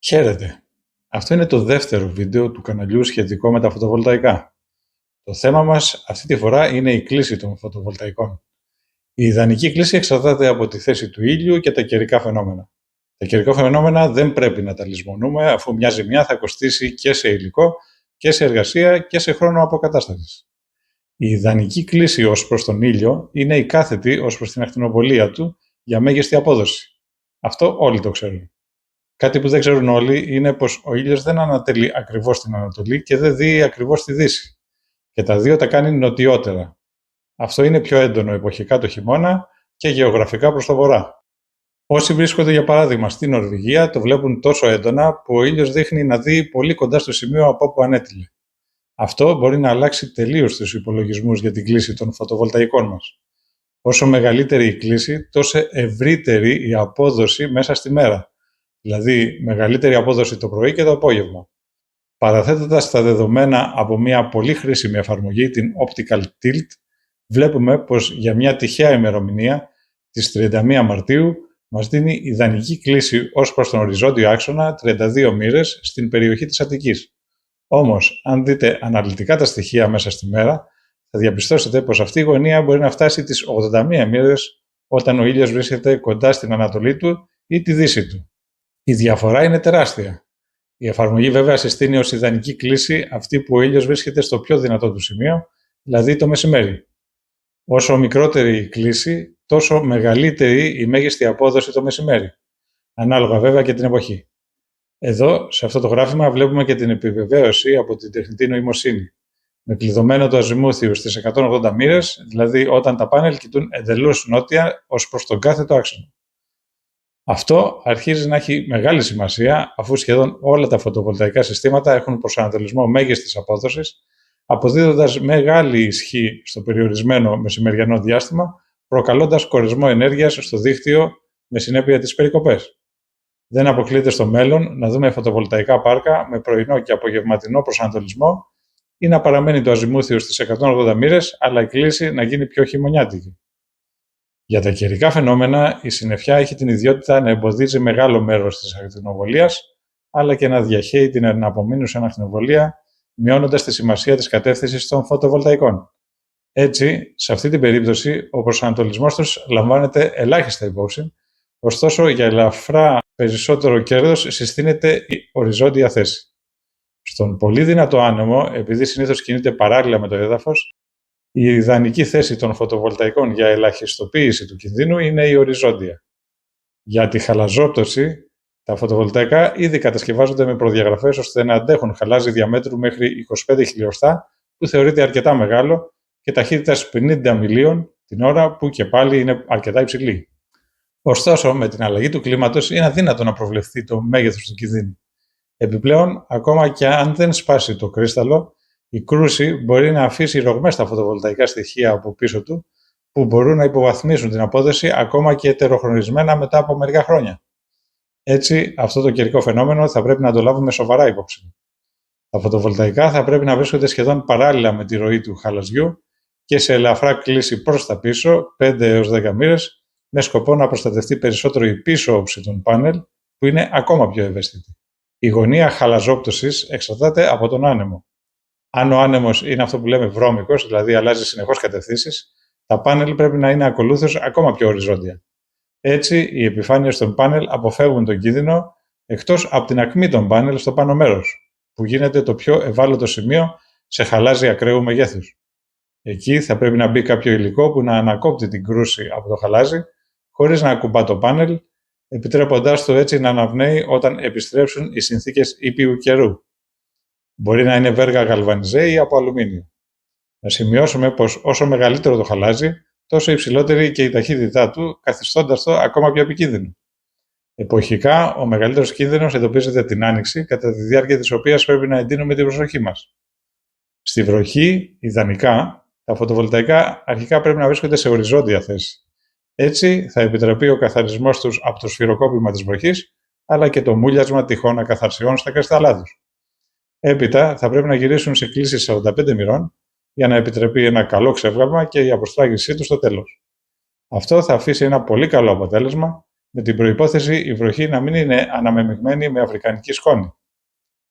Χαίρετε! Αυτό είναι το δεύτερο βίντεο του καναλιού σχετικό με τα φωτοβολταϊκά. Το θέμα μας αυτή τη φορά είναι η κλίση των φωτοβολταϊκών. Η ιδανική κλίση εξαρτάται από τη θέση του ήλιου και τα καιρικά φαινόμενα. Τα καιρικά φαινόμενα δεν πρέπει να τα λησμονούμε, αφού μια ζημιά θα κοστίσει και σε υλικό, και σε εργασία και σε χρόνο αποκατάστασης. Η ιδανική κλίση ως προς τον ήλιο είναι η κάθετη ως προς την ακτινοβολία του για μέγιστη απόδοση. Αυτό όλοι το ξέρουν. Κάτι που δεν ξέρουν όλοι είναι πως ο ήλιος δεν ανατελεί ακριβώς στην Ανατολή και δεν δείει ακριβώς στη Δύση. Και τα δύο τα κάνει νοτιότερα. Αυτό είναι πιο έντονο εποχικά το χειμώνα και γεωγραφικά προς το βορρά. Όσοι βρίσκονται για παράδειγμα στην Νορβηγία το βλέπουν τόσο έντονα που ο ήλιος δείχνει να δει πολύ κοντά στο σημείο από όπου ανέτειλε. Αυτό μπορεί να αλλάξει τελείως τους υπολογισμούς για την κλίση των φωτοβολταϊκών μας. Όσο μεγαλύτερη η κλίση, τόσο ευρύτερη η απόδοση μέσα στη μέρα. Δηλαδή μεγαλύτερη απόδοση το πρωί και το απόγευμα. Παραθέτοντας τα δεδομένα από μια πολύ χρήσιμη εφαρμογή, την Optical Tilt, βλέπουμε πως για μια τυχαία ημερομηνία, τις 31 Μαρτίου, μας δίνει ιδανική κλίση ως προς τον οριζόντιο άξονα 32 μοίρες στην περιοχή της Αττικής. Όμως, αν δείτε αναλυτικά τα στοιχεία μέσα στη μέρα, θα διαπιστώσετε πως αυτή η γωνία μπορεί να φτάσει τις 81 μοίρες όταν ο ήλιος βρίσκεται κοντά στην Ανατολή του ή τη Δύση του. Η διαφορά είναι τεράστια. Η εφαρμογή βέβαια συστήνει ως ιδανική κλίση αυτή που ο ήλιος βρίσκεται στο πιο δυνατό του σημείο, δηλαδή το μεσημέρι. Όσο μικρότερη η κλίση, τόσο μεγαλύτερη η μέγιστη απόδοση το μεσημέρι. Ανάλογα βέβαια και την εποχή. Εδώ, σε αυτό το γράφημα, βλέπουμε και την επιβεβαίωση από την τεχνητή νοημοσύνη. Με κλειδωμένο το αζιμούθιο στις 180 μοίρες, δηλαδή όταν τα πάνελ κοιτούν εντελώς νότια ως προς τον κάθετο άξονα. Αυτό αρχίζει να έχει μεγάλη σημασία, αφού σχεδόν όλα τα φωτοβολταϊκά συστήματα έχουν προσανατολισμό μέγιστης απόδοσης, αποδίδοντας μεγάλη ισχύ στο περιορισμένο μεσημεριανό διάστημα, προκαλώντας κορεσμό ενέργειας στο δίκτυο με συνέπεια τις περικοπές. Δεν αποκλείεται στο μέλλον να δούμε φωτοβολταϊκά πάρκα με πρωινό και απογευματινό προσανατολισμό ή να παραμένει το αζιμούθιο στις 180 μοίρες, αλλά η κλίση να γίνει πιο χειμωνιάτικη. Για τα καιρικά φαινόμενα, η συννεφιά έχει την ιδιότητα να εμποδίζει μεγάλο μέρος της ακτινοβολίας, αλλά και να διαχέει την εναπομείνουσα ακτινοβολία, μειώνοντας τη σημασία της κατεύθυνσης των φωτοβολταϊκών. Έτσι, σε αυτή την περίπτωση, ο προσανατολισμός τους λαμβάνεται ελάχιστα υπόψη, ωστόσο για ελαφρά περισσότερο κέρδος συστήνεται η οριζόντια θέση. Στον πολύ δυνατό άνεμο, επειδή συνήθως κινείται παράλληλα με το έδαφος, η ιδανική θέση των φωτοβολταϊκών για ελαχιστοποίηση του κινδύνου είναι η οριζόντια. Για τη χαλαζόπτωση, τα φωτοβολταϊκά ήδη κατασκευάζονται με προδιαγραφές ώστε να αντέχουν χαλάζι διαμέτρου μέχρι 25 χιλιοστά, που θεωρείται αρκετά μεγάλο, και ταχύτητας 50 μιλίων την ώρα, που και πάλι είναι αρκετά υψηλή. Ωστόσο, με την αλλαγή του κλίματος είναι αδύνατο να προβλεφθεί το μέγεθος του κινδύνου. Επιπλέον, ακόμα και αν δεν σπάσει το κρίσταλο, η κρούση μπορεί να αφήσει ρογμές στα φωτοβολταϊκά στοιχεία από πίσω του, που μπορούν να υποβαθμίσουν την απόδοση ακόμα και ετεροχρονισμένα μετά από μερικά χρόνια. Έτσι, αυτό το καιρικό φαινόμενο θα πρέπει να το λάβουμε σοβαρά υπόψη. Τα φωτοβολταϊκά θα πρέπει να βρίσκονται σχεδόν παράλληλα με τη ροή του χαλαζιού και σε ελαφρά κλίση προς τα πίσω, 5 έως 10 μοίρες, με σκοπό να προστατευτεί περισσότερο η πίσω όψη των πάνελ, που είναι ακόμα πιο ευαίσθητη. Η γωνία χαλαζόπτωσης εξαρτάται από τον άνεμο. Αν ο άνεμος είναι αυτό που λέμε βρώμικος, δηλαδή αλλάζει συνεχώς κατευθύνσεις, τα πάνελ πρέπει να είναι ακολούθως ακόμα πιο οριζόντια. Έτσι, οι επιφάνειες των πάνελ αποφεύγουν τον κίνδυνο, εκτός από την ακμή των πάνελ στο πάνω μέρος, που γίνεται το πιο ευάλωτο σημείο σε χαλάζι ακραίου μεγέθους. Εκεί θα πρέπει να μπει κάποιο υλικό που να ανακόπτει την κρούση από το χαλάζι, χωρίς να ακουμπά το πάνελ, επιτρέποντάς το έτσι να αναπνέει όταν επιστρέψουν οι συνθήκες ήπιου καιρού. Μπορεί να είναι βέργα γαλβανιζέ ή από αλουμίνιο. Να σημειώσουμε πως όσο μεγαλύτερο το χαλάζι, τόσο υψηλότερη και η ταχύτητά του, καθιστώντας το ακόμα πιο επικίνδυνο. Εποχικά, ο μεγαλύτερος κίνδυνος εντοπίζεται την άνοιξη, κατά τη διάρκεια της οποίας πρέπει να εντείνουμε την προσοχή μας. Στη βροχή, ιδανικά, τα φωτοβολταϊκά αρχικά πρέπει να βρίσκονται σε οριζόντια θέση. Έτσι, θα επιτραπεί ο καθαρισμός τους από το σφυροκόπημα της βροχής, αλλά και το μούλιασμα τυχόν ακαθαρσιών στα κρυσταλλά τους. Έπειτα, θα πρέπει να γυρίσουν σε κλίση 45 μοιρών για να επιτραπεί ένα καλό ξεύγαμα και η αποστράγγιση του στο τέλος. Αυτό θα αφήσει ένα πολύ καλό αποτέλεσμα, με την προϋπόθεση η βροχή να μην είναι αναμεμειγμένη με αφρικανική σκόνη.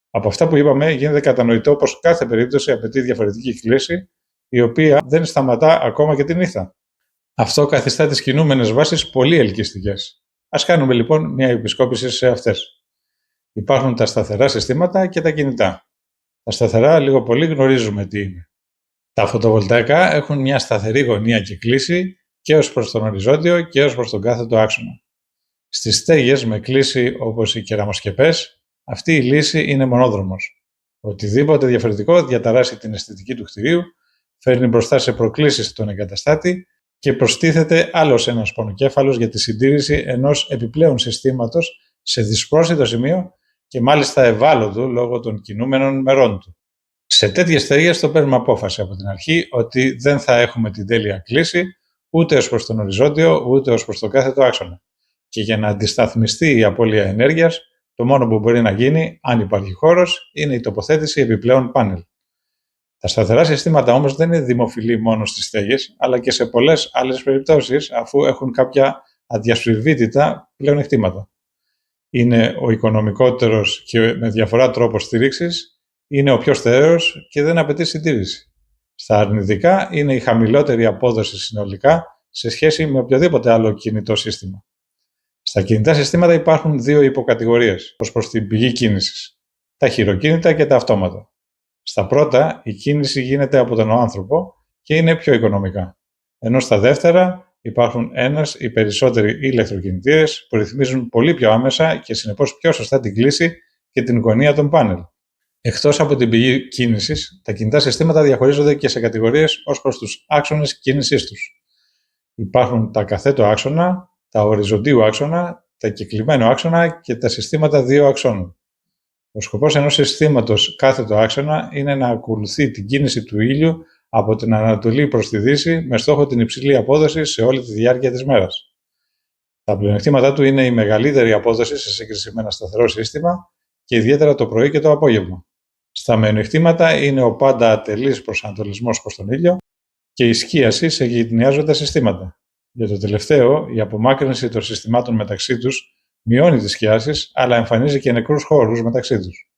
Από αυτά που είπαμε, γίνεται κατανοητό πως κάθε περίπτωση απαιτεί διαφορετική κλίση, η οποία δεν σταματά ακόμα και τη νύχτα. Αυτό καθιστά τις κινούμενες βάσεις πολύ ελκυστικές. Ας κάνουμε λοιπόν μια επισκόπηση σε αυτές. Υπάρχουν τα σταθερά συστήματα και τα κινητά. Τα σταθερά λίγο πολύ γνωρίζουμε τι είναι. Τα φωτοβολταϊκά έχουν μια σταθερή γωνία και κλίση και ως προς τον οριζόντιο και ως προς τον κάθετο άξονα. Στις στέγες με κλίση όπως οι κεραμοσκεπές, αυτή η λύση είναι μονόδρομος. Οτιδήποτε διαφορετικό διαταράσσει την αισθητική του κτηρίου, φέρνει μπροστά σε προκλήσεις τον εγκαταστάτη και προστίθεται άλλος ένας πονοκέφαλος για τη συντήρηση ενός επιπλέον συστήματος σε δυσπρόσιτο σημείο και μάλιστα ευάλωτου λόγω των κινούμενων μερών του. Σε τέτοιες στέγες το παίρνουμε απόφαση από την αρχή ότι δεν θα έχουμε την τέλεια κλίση ούτε ως προς τον οριζόντιο ούτε ως προς τον κάθετο άξονα. Και για να αντισταθμιστεί η απώλεια ενέργειας, το μόνο που μπορεί να γίνει, αν υπάρχει χώρος, είναι η τοποθέτηση επιπλέον πάνελ. Τα σταθερά συστήματα όμως δεν είναι δημοφιλή μόνο στις στέγες, αλλά και σε πολλές άλλες περιπτώσεις, αφού έχουν κάποια αδιασφυβήτητα πλεονεκτήματα. Είναι ο οικονομικότερος και με διαφορά τρόπο στήριξης, είναι ο πιο στέρεος και δεν απαιτεί συντήρηση. Στα αρνητικά είναι η χαμηλότερη απόδοση συνολικά σε σχέση με οποιοδήποτε άλλο κινητό σύστημα. Στα κινητά συστήματα υπάρχουν δύο υποκατηγορίες ως προς την πηγή κίνησης: τα χειροκίνητα και τα αυτόματα. Στα πρώτα, η κίνηση γίνεται από τον άνθρωπο και είναι πιο οικονομικά. Ενώ στα δεύτερα, υπάρχουν ένας ή περισσότεροι ηλεκτροκινητήρες που ρυθμίζουν πολύ πιο άμεσα και συνεπώς πιο σωστά την κλίση και την γωνία των πάνελ. Εκτός από την πηγή κίνησης, τα κινητά συστήματα διαχωρίζονται και σε κατηγορίες ως προς τους άξονες κίνησής τους. Υπάρχουν τα καθέτο άξονα, τα οριζοντίου άξονα, τα κεκλειμένο άξονα και τα συστήματα δύο αξώνων. Ο σκοπός ενός συστήματος κάθετο άξονα είναι να ακολουθεί την κίνηση του ήλιου από την Ανατολή προς τη Δύση με στόχο την υψηλή απόδοση σε όλη τη διάρκεια της μέρας. Τα πλεονεκτήματά του είναι η μεγαλύτερη απόδοση σε σύγκριση με ένα σταθερό σύστημα και ιδιαίτερα το πρωί και το απόγευμα. Στα μειονεκτήματα είναι ο πάντα ατελής προσανατολισμός προς τον ήλιο και η σκίαση σε γειτονιάζοντα συστήματα. Για το τελευταίο, η απομάκρυνση των συστημάτων μεταξύ τους μειώνει τις σκιάσεις, αλλά εμφανίζει και νεκρούς χώρους μεταξύ τους.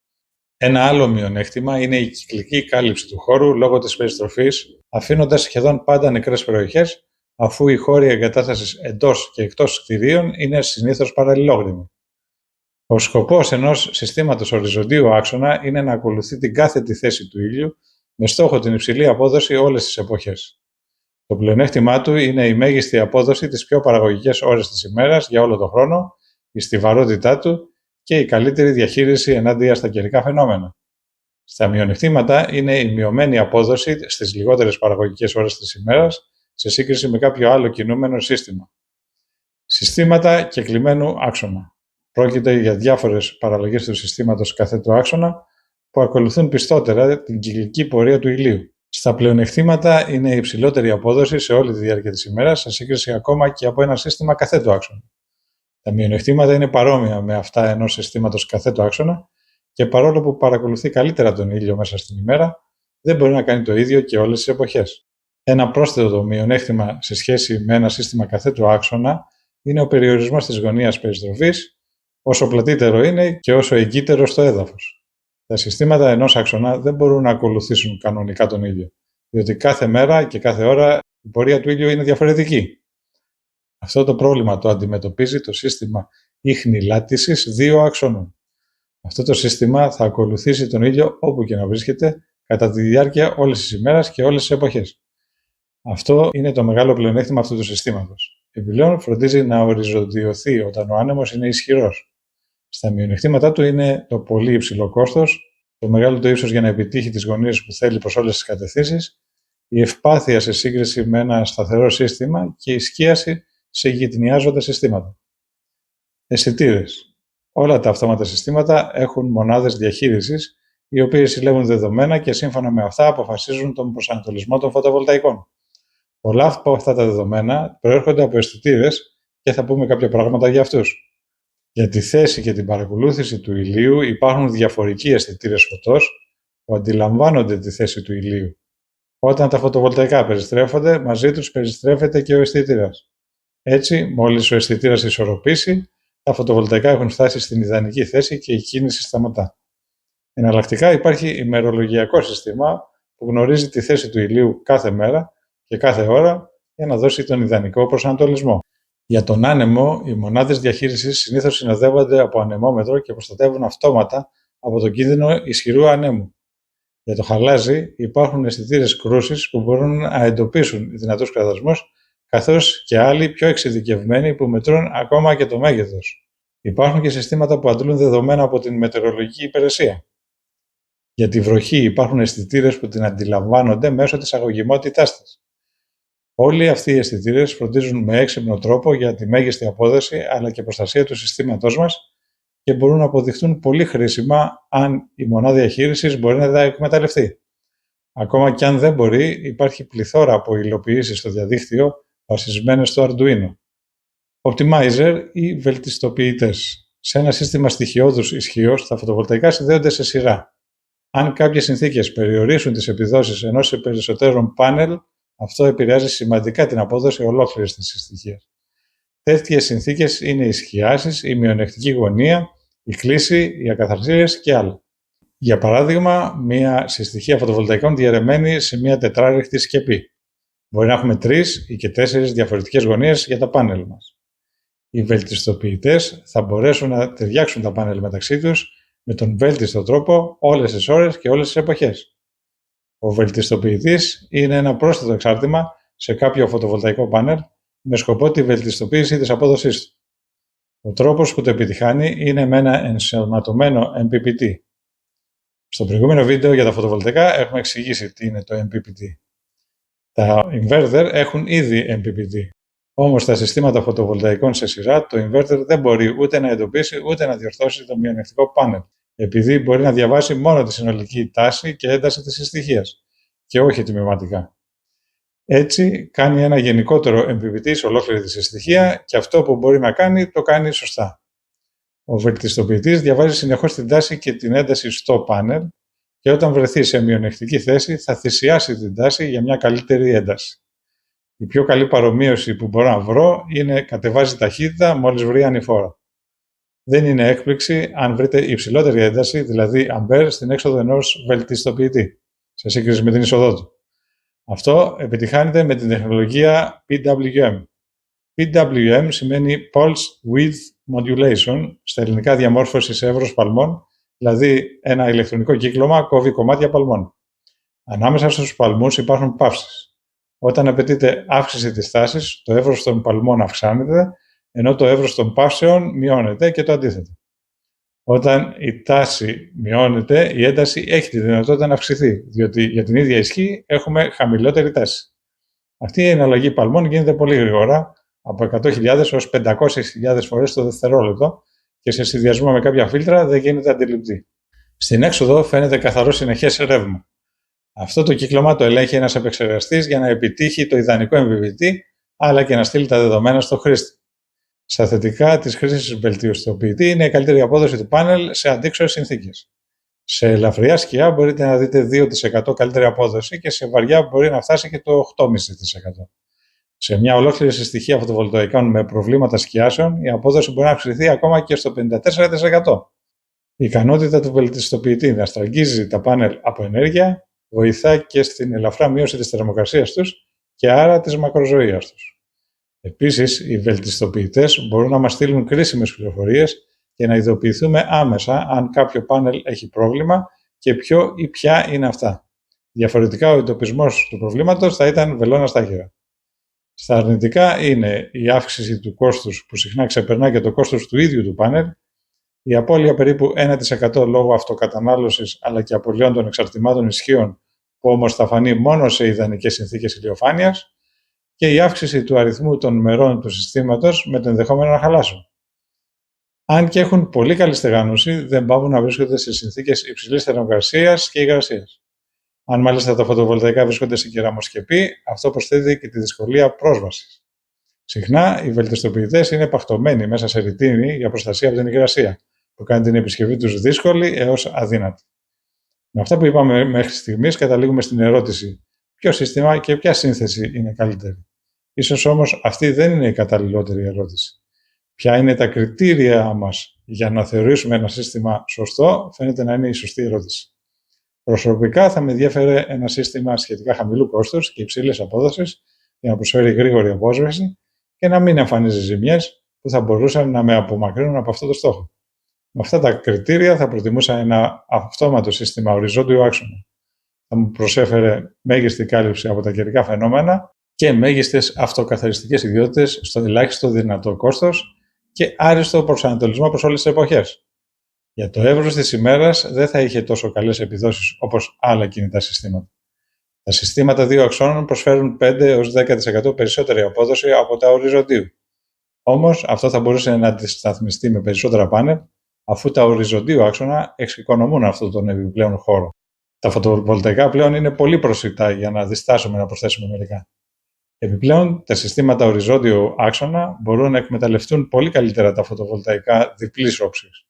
Ένα άλλο μειονέκτημα είναι η κυκλική κάλυψη του χώρου λόγω της περιστροφής, αφήνοντας σχεδόν πάντα νεκρές περιοχές, αφού οι χώροι εγκατάστασης εντός και εκτός κτηρίων είναι συνήθως παραλληλόγριμοι. Ο σκοπός ενός συστήματος οριζοντίου άξονα είναι να ακολουθεί την κάθετη θέση του ήλιου με στόχο την υψηλή απόδοση όλες τις εποχές. Το πλεονέκτημά του είναι η μέγιστη απόδοση τις πιο παραγωγικές ώρες της ημέρας για όλο τον χρόνο, η στιβαρότητά του και η καλύτερη διαχείριση ενάντια στα καιρικά φαινόμενα. Στα μειονεκτήματα είναι η μειωμένη απόδοση στις λιγότερες παραγωγικές ώρες της ημέρας σε σύγκριση με κάποιο άλλο κινούμενο σύστημα. Συστήματα κεκλειμένου άξονα. Πρόκειται για διάφορες παραλλαγές του συστήματος καθέτου άξονα που ακολουθούν πιστότερα την κυκλική πορεία του ηλίου. Στα πλεονεκτήματα είναι η υψηλότερη απόδοση σε όλη τη διάρκεια της ημέρας σε σύγκριση ακόμα και από ένα σύστημα καθέτου άξονα. Τα μειονεκτήματα είναι παρόμοια με αυτά ενός συστήματος καθέτου άξονα και παρόλο που παρακολουθεί καλύτερα τον ήλιο μέσα στην ημέρα, δεν μπορεί να κάνει το ίδιο και όλες τις εποχές. Ένα πρόσθετο μειονέκτημα σε σχέση με ένα σύστημα καθέτου άξονα είναι ο περιορισμός της γωνίας περιστροφής, όσο πλατύτερο είναι και όσο εγκύτερο στο έδαφος. Τα συστήματα ενός άξονα δεν μπορούν να ακολουθήσουν κανονικά τον ήλιο, διότι κάθε μέρα και κάθε ώρα η πορεία του ήλιου είναι διαφορετική. Αυτό το πρόβλημα το αντιμετωπίζει το σύστημα ίχνη λάττισης δύο αξώνων. Αυτό το σύστημα θα ακολουθήσει τον ήλιο όπου και να βρίσκεται κατά τη διάρκεια όλης της ημέρας και όλες τις εποχές. Αυτό είναι το μεγάλο πλεονέκτημα αυτού του συστήματος. Επιπλέον, φροντίζει να οριζοντιωθεί όταν ο άνεμος είναι ισχυρός. Στα μειονεκτήματά του είναι το πολύ υψηλό κόστος, το μεγάλο το ύψος για να επιτύχει τις γωνίες που θέλει προς όλες τις κατευθύνσεις, η ευπάθεια σε σύγκριση με ένα σταθερό σύστημα και η σκίαση σε γειτονιάζοντα συστήματα. Αισθητήρες. Όλα τα αυτόματα συστήματα έχουν μονάδες διαχείρισης, οι οποίες συλλέγουν δεδομένα και σύμφωνα με αυτά αποφασίζουν τον προσανατολισμό των φωτοβολταϊκών. Πολλά από αυτά τα δεδομένα προέρχονται από αισθητήρες και θα πούμε κάποια πράγματα για αυτούς. Για τη θέση και την παρακολούθηση του ηλίου υπάρχουν διαφορετικοί αισθητήρες φωτός που αντιλαμβάνονται τη θέση του ηλίου. Όταν τα φωτοβολταϊκά περιστρέφονται, μαζί τους περιστρέφεται και ο αισθητήρας. Έτσι, μόλις ο αισθητήρας ισορροπήσει, τα φωτοβολταϊκά έχουν φτάσει στην ιδανική θέση και η κίνηση σταματά. Εναλλακτικά υπάρχει ημερολογιακό σύστημα που γνωρίζει τη θέση του ηλίου κάθε μέρα και κάθε ώρα για να δώσει τον ιδανικό προσανατολισμό. Για τον άνεμο, οι μονάδες διαχείρισης συνήθως συνοδεύονται από ανεμόμετρο και προστατεύουν αυτόματα από τον κίνδυνο ισχυρού ανέμου. Για το χαλάζι, υπάρχουν αισθητήρες κρούσης που μπορούν να εντοπίσουν δυνατούς κραδασμούς, καθώς και άλλοι πιο εξειδικευμένοι που μετρούν ακόμα και το μέγεθος. Υπάρχουν και συστήματα που αντλούν δεδομένα από την μετεωρολογική υπηρεσία. Για τη βροχή υπάρχουν αισθητήρες που την αντιλαμβάνονται μέσω της αγωγημότητάς της. Όλοι αυτοί οι αισθητήρες φροντίζουν με έξυπνο τρόπο για τη μέγιστη απόδοση αλλά και προστασία του συστήματός μας και μπορούν να αποδειχθούν πολύ χρήσιμα αν η μονάδα διαχείρισης μπορεί να τα εκμεταλλευτεί. Ακόμα και αν δεν μπορεί, υπάρχει πληθώρα από υλοποιήσεις στο διαδίκτυο βασισμένες στο Arduino. Optimizer ή βελτιστοποιητές. Σε ένα σύστημα στοιχειώδους ισχύως, τα φωτοβολταϊκά συνδέονται σε σειρά. Αν κάποιες συνθήκες περιορίσουν τις επιδόσεις ενός ή περισσότερων πάνελ, αυτό επηρεάζει σημαντικά την απόδοση ολόκληρης της συστοιχίας. Τέτοιες συνθήκες είναι οι σκιάσεις, η μειονεκτική γωνία, η κλίση, οι ακαθαρσίες και άλλα. Για παράδειγμα, μια συστοιχία φωτοβολταϊκών διαιρεμένη σε μια τετράρεχτη σκεπή. Μπορεί να έχουμε 3 ή και 4 διαφορετικές γωνίες για τα πάνελ μας. Οι βελτιστοποιητές θα μπορέσουν να ταιριάξουν τα πάνελ μεταξύ τους με τον βέλτιστο τρόπο όλες τις ώρες και όλες τις εποχές. Ο βελτιστοποιητής είναι ένα πρόσθετο εξάρτημα σε κάποιο φωτοβολταϊκό πάνελ με σκοπό τη βελτιστοποίηση της απόδοσής του. Ο τρόπος που το επιτυχάνει είναι με ένα ενσωματωμένο MPPT. Στο προηγούμενο βίντεο για τα φωτοβολταϊκά έχουμε εξηγήσει τι είναι το MPPT. Τα inverter έχουν ήδη MPPT. Όμως στα συστήματα φωτοβολταϊκών σε σειρά, το inverter δεν μπορεί ούτε να εντοπίσει ούτε να διορθώσει το μειονεκτικό πάνελ, επειδή μπορεί να διαβάσει μόνο τη συνολική τάση και ένταση της συστοιχίας και όχι τμηματικά. Έτσι, κάνει ένα γενικότερο MPPT σε ολόκληρη τη συστοιχία και αυτό που μπορεί να κάνει, το κάνει σωστά. Ο βελτιστοποιητής διαβάζει συνεχώς την τάση και την ένταση στο πάνελ και όταν βρεθεί σε μειονεκτική θέση θα θυσιάσει την τάση για μια καλύτερη ένταση. Η πιο καλή παρομοίωση που μπορώ να βρω είναι κατεβάζει ταχύτητα μόλις βρει ανηφόρα. Δεν είναι έκπληξη αν βρείτε υψηλότερη ένταση, δηλαδή αμπέρ, στην έξοδο ενός βελτιστοποιητή, σε σύγκριση με την είσοδό του. Αυτό επιτυχάνεται με την τεχνολογία PWM. PWM σημαίνει Pulse Width Modulation, στα ελληνικά διαμόρφωση σε εύρος παλμών, δηλαδή ένα ηλεκτρονικό κύκλωμα κόβει κομμάτια παλμών. Ανάμεσα στους παλμούς υπάρχουν παύσεις. Όταν απαιτείται αύξηση της τάσης, το εύρος των παλμών αυξάνεται, ενώ το εύρος των παύσεων μειώνεται και το αντίθετο. Όταν η τάση μειώνεται, η ένταση έχει τη δυνατότητα να αυξηθεί, διότι για την ίδια ισχύ έχουμε χαμηλότερη τάση. Αυτή η εναλλαγή παλμών γίνεται πολύ γρήγορα, από 100.000 έως 500.000 φορές το δευτερόλεπτο και σε συνδυασμό με κάποια φίλτρα δεν γίνεται αντιληπτή. Στην έξοδο φαίνεται καθαρό συνεχές ρεύμα. Αυτό το κύκλωμα το ελέγχει ένας επεξεργαστής για να επιτύχει το ιδανικό MPPT, αλλά και να στείλει τα δεδομένα στο χρήστη. Στα θετικά της χρήσης βελτιστοποιητή είναι η καλύτερη απόδοση του πάνελ σε αντίξωες συνθήκες. Σε ελαφριά σκιά μπορείτε να δείτε 2% καλύτερη απόδοση και σε βαριά μπορεί να φτάσει και το 8,5%. Σε μια ολόκληρη συστοιχία φωτοβολταϊκών με προβλήματα σκιάσεων, η απόδοση μπορεί να αυξηθεί ακόμα και στο 54%. Η ικανότητα του βελτιστοποιητή να στραγγίζει τα πάνελ από ενέργεια βοηθά και στην ελαφρά μείωση της θερμοκρασίας τους και άρα της μακροζωίας τους. Επίσης, οι βελτιστοποιητές μπορούν να μας στείλουν κρίσιμες πληροφορίες και να ειδοποιηθούμε άμεσα αν κάποιο πάνελ έχει πρόβλημα και ποιο ή ποια είναι αυτά. Διαφορετικά, ο εντοπισμός του προβλήματος θα ήταν βελόνα στάχυρα. Στα αρνητικά είναι η αύξηση του κόστους που συχνά ξεπερνά και το κόστος του ίδιου του πάνελ, η απώλεια περίπου 1% λόγω αυτοκατανάλωσης αλλά και απολειών των εξαρτημάτων ισχύων που όμως θα φανεί μόνο σε ιδανικές συνθήκες ηλιοφάνειας και η αύξηση του αριθμού των μερών του συστήματος με το ενδεχόμενο να χαλάσουν. Αν και έχουν πολύ καλή στεγάνωση, δεν πάβουν να βρίσκονται σε συνθήκες υψηλής θερμοκρασίας και υγρασίας. Αν μάλιστα τα φωτοβολταϊκά βρίσκονται σε κεραμοσκεπή, αυτό προσθέτει και τη δυσκολία πρόσβασης. Συχνά οι βελτιστοποιητές είναι παχτωμένοι μέσα σε ρητίνη για προστασία από την υγρασία, που κάνει την επισκευή τους δύσκολη έως αδύνατη. Με αυτά που είπαμε μέχρι στιγμής, καταλήγουμε στην ερώτηση: ποιο σύστημα και ποια σύνθεση είναι καλύτερη? Ίσως όμως αυτή δεν είναι η καταλληλότερη ερώτηση. Ποια είναι τα κριτήρια μας για να θεωρήσουμε ένα σύστημα σωστό, φαίνεται να είναι η σωστή ερώτηση. Προσωπικά θα με ενδιαφέρε ένα σύστημα σχετικά χαμηλού κόστους και υψηλής απόδοσης για να προσφέρει γρήγορη απόσβεση και να μην εμφανίζει ζημιές που θα μπορούσαν να με απομακρύνουν από αυτό το στόχο. Με αυτά τα κριτήρια θα προτιμούσα ένα αυτόματο σύστημα οριζόντιου άξονα. Θα μου προσέφερε μέγιστη κάλυψη από τα καιρικά φαινόμενα και μέγιστες αυτοκαθαριστικές ιδιότητες στο ελάχιστο δυνατό κόστος και άριστο προσανατολισμό προς όλες τις εποχές. Για το εύρος της ημέρας δεν θα είχε τόσο καλές επιδόσεις όπως άλλα κινητά συστήματα. Τα συστήματα δύο αξώνων προσφέρουν 5-10% περισσότερη απόδοση από τα οριζοντίου. Όμως αυτό θα μπορούσε να αντισταθμιστεί με περισσότερα πάνελ, αφού τα οριζοντίου άξονα εξοικονομούν αυτόν τον επιπλέον χώρο. Τα φωτοβολταϊκά πλέον είναι πολύ προσιτά για να διστάσουμε να προσθέσουμε μερικά. Επιπλέον, τα συστήματα οριζόντιου άξονα μπορούν να εκμεταλλευτούν πολύ καλύτερα τα φωτοβολταϊκά διπλής όψης.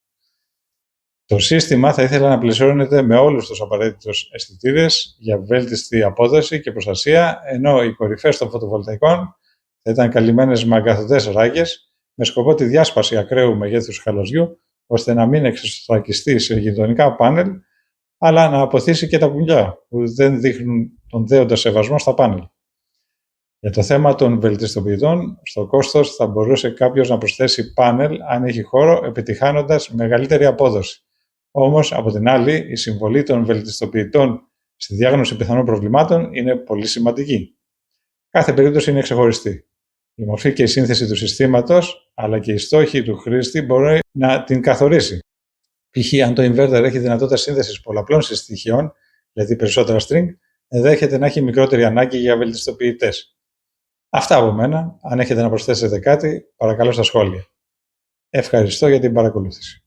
Το σύστημα θα ήθελα να πλαισιώνεται με όλους τους απαραίτητους αισθητήρες για βέλτιστη απόδοση και προστασία, ενώ οι κορυφές των φωτοβολταϊκών θα ήταν καλυμμένες με αγκαθωτές ράγες με σκοπό τη διάσπαση ακραίου μεγέθους χαλαζιού, ώστε να μην εξωστρακιστεί σε γειτονικά πάνελ, αλλά να αποθήσει και τα πουλιά που δεν δείχνουν τον δέοντα σεβασμό στα πάνελ. Για το θέμα των βελτιστοποιητών, στο κόστος θα μπορούσε κάποιος να προσθέσει πάνελ αν έχει χώρο, επιτυχάνοντας μεγαλύτερη απόδοση. Όμως, από την άλλη, η συμβολή των βελτιστοποιητών στη διάγνωση πιθανών προβλημάτων είναι πολύ σημαντική. Κάθε περίπτωση είναι ξεχωριστή. Η μορφή και η σύνθεση του συστήματος, αλλά και οι στόχοι του χρήστη μπορεί να την καθορίσει. Π.χ. αν το inverter έχει δυνατότητα σύνθεσης πολλαπλών στοιχείων, δηλαδή περισσότερα string, ενδέχεται να έχει μικρότερη ανάγκη για βελτιστοποιητές. Αυτά από μένα. Αν έχετε να προσθέσετε κάτι, παρακαλώ στα σχόλια. Ευχαριστώ για την παρακολούθηση.